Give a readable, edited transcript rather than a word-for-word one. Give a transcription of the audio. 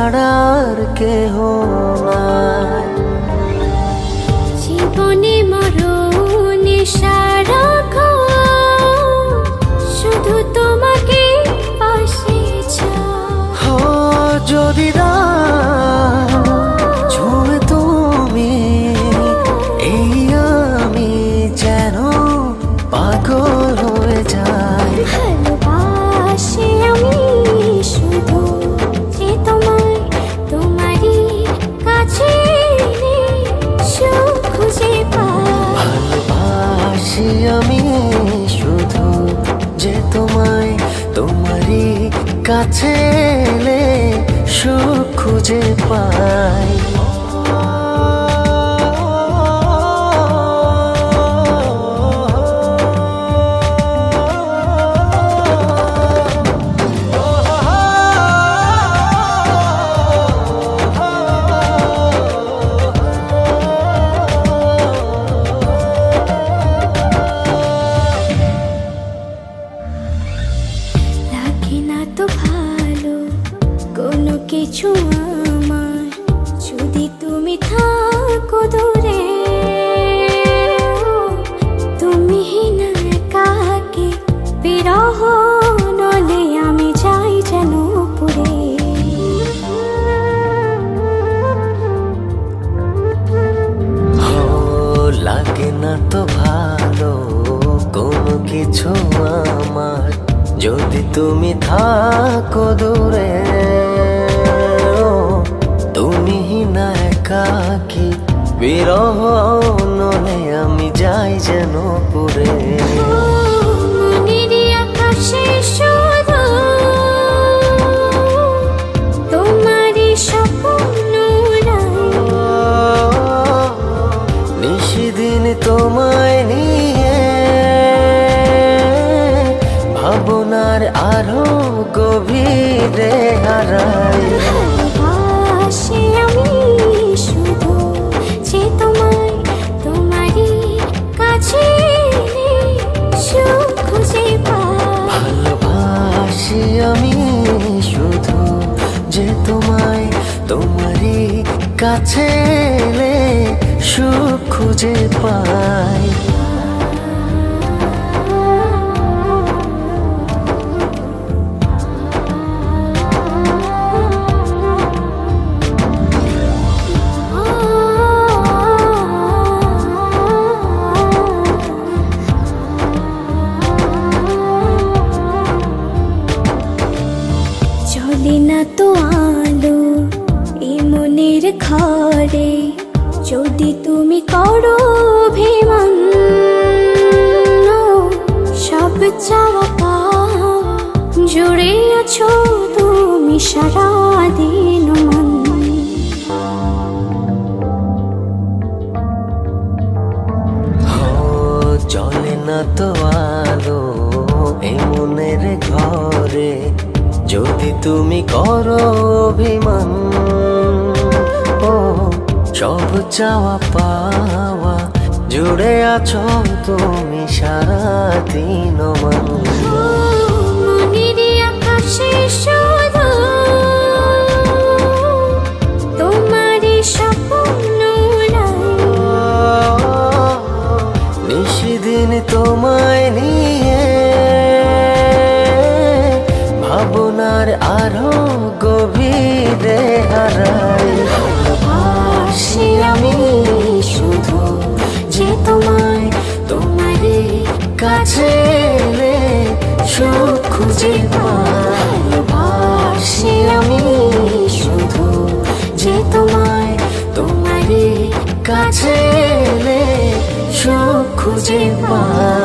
ছাড়ার কেহ নাই। জীবনে মরণে সারাক্ষণ শুধু তোমাকে পাশে চাই। যদি ছুঁয়ে তুমি এই আমি যেন পাগল হয়ে যাই। ভালোবাসি আমি শুধু যে তোমায়, তোমারই কাছে সুখ খুঁজে পাই। ভালোবাসি আমি শুধু যে তোমায়, তোমারই কাছে এলে সুখ খুঁজে পাই। লাগে না তো ভালো কোনো কিছু আমার, যদি তুমি থাকো দূরে। তুমি না একাকে বিরহ নলে আমি যাই যেন পুরে। লাগে না তো ভালো কোনো কিছু আমার, যদি তুমি থাকো দূরে। তুমি না একাকি বিরহ নলে আমি যাই যেন পুরে। মনেরই আকাশে শুধু তোমারই স্বপ্ন নিশিদিন তোমায় নিয়ে ভাবনার আরো গভীরে হারাই। ভালোবাসি আমি শুধু যে তোমায়, তোমারই কাছে সুখ খুঁজে পাই। ভালোবাসি আমি শুধু যে তোমায়, তোমারই কাছে এলে সুখ খুঁজে পাই। চলে না তো আলো এই মনের ঘরে, যদি তুমি করো অভিমান। সব চাওয়া পাওয়া জুড়ে আছো তুমি সারাদিন মন। চলে না তো আলো এই মনের ঘরে, যদি তুমি করো অভিমান। সব চাওয়া পাওয়া জুড়ে আছো তুমি সারাদিন মন। মনেরই আকাশে শুধু তোমারই স্বপ্ন নিশিদিন তোমায় নিয়ে ভাবনার আরো গভীরে হারাই। ভালোবাসি আমি শুধু যে তোমায়, তোমারই কাছে এলে সুখ খুঁজে পাই। ভালোবাসি আমি শুধু যে তোমায়, তোমারই কাছে এলে সুখ খুঁজে পাই।